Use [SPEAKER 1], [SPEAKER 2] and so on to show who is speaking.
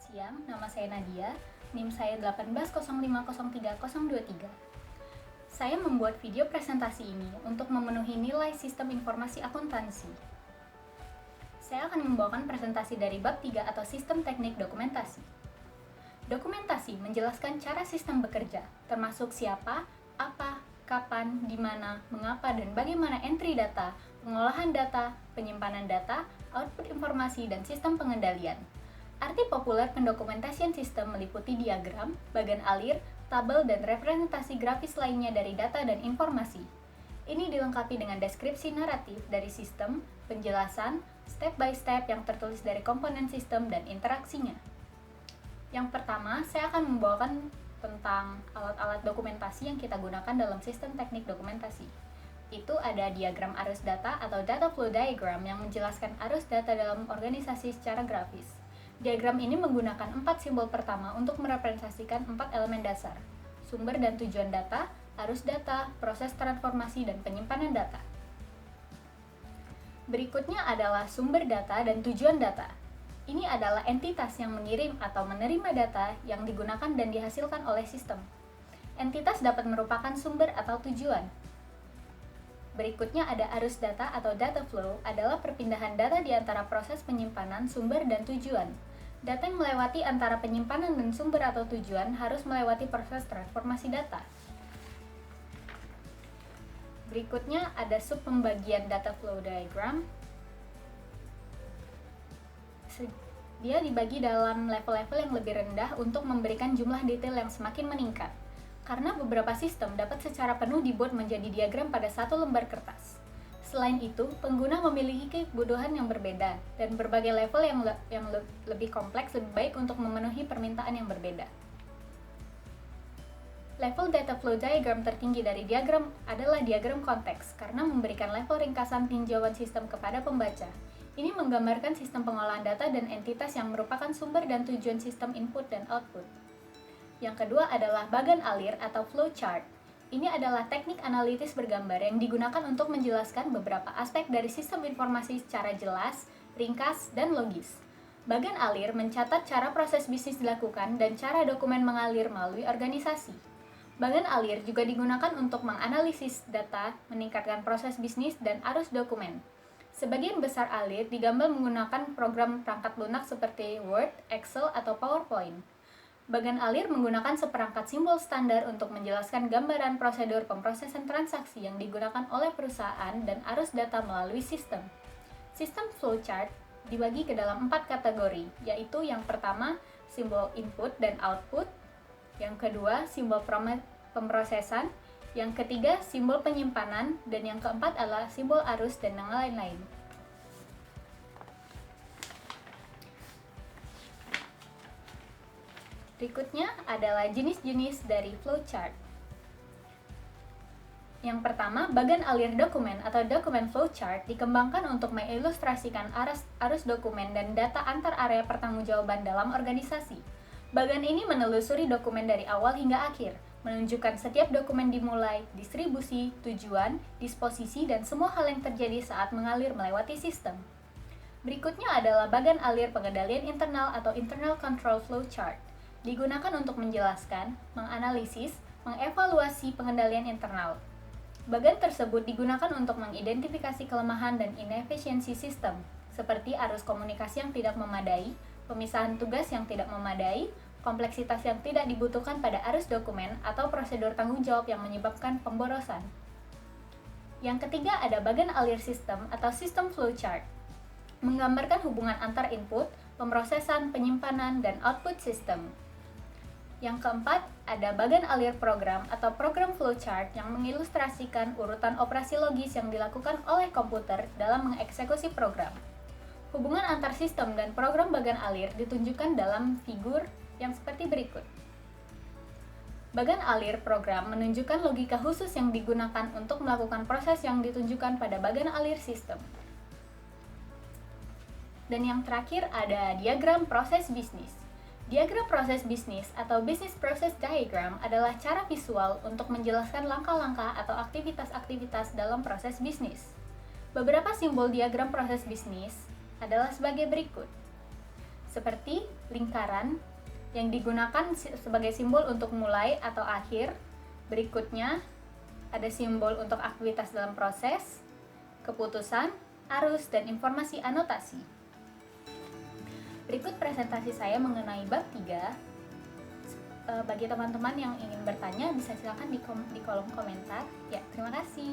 [SPEAKER 1] siang, nama saya Nadia, NIM saya 180503023. Saya membuat video presentasi ini untuk memenuhi nilai sistem informasi akuntansi. Saya akan membawakan presentasi dari bab 3 atau sistem teknik dokumentasi. Dokumentasi menjelaskan cara sistem bekerja, termasuk siapa, apa, kapan, di mana, mengapa, dan bagaimana entry data, pengolahan data, penyimpanan data, output informasi, dan sistem pengendalian. Arti populer pendokumentasian sistem meliputi diagram, bagan alir, tabel, dan representasi grafis lainnya dari data dan informasi. Ini dilengkapi dengan deskripsi naratif dari sistem, penjelasan, step by step yang tertulis dari komponen sistem dan interaksinya. Yang pertama, saya akan membawakan tentang alat-alat dokumentasi yang kita gunakan dalam sistem teknik dokumentasi. Itu ada diagram arus data atau data flow diagram yang menjelaskan arus data dalam organisasi secara grafis. Diagram ini menggunakan 4 simbol pertama untuk merepresentasikan 4 elemen dasar: sumber dan tujuan data, arus data, proses transformasi, dan penyimpanan data. Berikutnya adalah sumber data dan tujuan data. Ini adalah entitas yang mengirim atau menerima data yang digunakan dan dihasilkan oleh sistem. Entitas dapat merupakan sumber atau tujuan. Berikutnya ada arus data atau data flow adalah perpindahan data di antara proses penyimpanan, sumber, dan tujuan. Data yang melewati antara penyimpanan dan sumber atau tujuan harus melewati proses transformasi data. Berikutnya ada sub pembagian data flow diagram. Dia dibagi dalam level-level yang lebih rendah untuk memberikan jumlah detail yang semakin meningkat. Karena beberapa sistem dapat secara penuh dibuat menjadi diagram pada satu lembar kertas. Selain itu, pengguna memiliki kebutuhan yang berbeda, dan berbagai level yang lebih kompleks lebih baik untuk memenuhi permintaan yang berbeda. Level data flow diagram tertinggi dari diagram adalah diagram konteks, karena memberikan level ringkasan tinjauan sistem kepada pembaca. Ini menggambarkan sistem pengolahan data dan entitas yang merupakan sumber dan tujuan sistem input dan output. Yang kedua adalah bagan alir atau flow chart. Ini adalah teknik analitis bergambar yang digunakan untuk menjelaskan beberapa aspek dari sistem informasi secara jelas, ringkas, dan logis. Bagan alir mencatat cara proses bisnis dilakukan dan cara dokumen mengalir melalui organisasi. Bagan alir juga digunakan untuk menganalisis data, meningkatkan proses bisnis, dan arus dokumen. Sebagian besar alir digambar menggunakan program perangkat lunak seperti Word, Excel, atau PowerPoint. Bagan alir menggunakan seperangkat simbol standar untuk menjelaskan gambaran prosedur pemrosesan transaksi yang digunakan oleh perusahaan dan arus data melalui sistem. Sistem flowchart dibagi ke dalam 4 kategori, yaitu yang pertama, simbol input dan output, yang kedua, simbol pemrosesan, yang ketiga, simbol penyimpanan, dan yang keempat adalah simbol arus dan yang lain-lain. Berikutnya adalah jenis-jenis dari flowchart. Yang pertama, bagan alir dokumen atau dokumen flowchart dikembangkan untuk mengilustrasikan arus dokumen dan data antar area pertanggungjawaban dalam organisasi. Bagan ini menelusuri dokumen dari awal hingga akhir, menunjukkan setiap dokumen dimulai, distribusi, tujuan, disposisi, dan semua hal yang terjadi saat mengalir melewati sistem. Berikutnya adalah bagan alir pengendalian internal atau internal control flow chart. Digunakan untuk menjelaskan, menganalisis, mengevaluasi pengendalian internal. Bagan tersebut digunakan untuk mengidentifikasi kelemahan dan inefisiensi sistem, seperti arus komunikasi yang tidak memadai, pemisahan tugas yang tidak memadai, kompleksitas yang tidak dibutuhkan pada arus dokumen, atau prosedur tanggung jawab yang menyebabkan pemborosan. Yang ketiga ada bagan alir sistem atau sistem flowchart, menggambarkan hubungan antar input, pemrosesan, penyimpanan, dan output sistem. Yang keempat ada bagan alir program atau program flowchart yang mengilustrasikan urutan operasi logis yang dilakukan oleh komputer dalam mengeksekusi program. Hubungan antar sistem dan program bagan alir ditunjukkan dalam figur yang seperti berikut. Bagan alir program menunjukkan logika khusus yang digunakan untuk melakukan proses yang ditunjukkan pada bagan alir sistem. Dan yang terakhir ada diagram proses bisnis. Diagram proses bisnis atau business process diagram adalah cara visual untuk menjelaskan langkah-langkah atau aktivitas-aktivitas dalam proses bisnis. Beberapa simbol diagram proses bisnis adalah sebagai berikut. seperti lingkaran yang digunakan sebagai simbol untuk mulai atau akhir. Berikutnya ada simbol untuk aktivitas dalam proses, keputusan, arus, dan informasi anotasi. Berikut presentasi saya mengenai bab 3. Bagi teman-teman yang ingin bertanya bisa silakan di kolom komentar. Ya, terima kasih.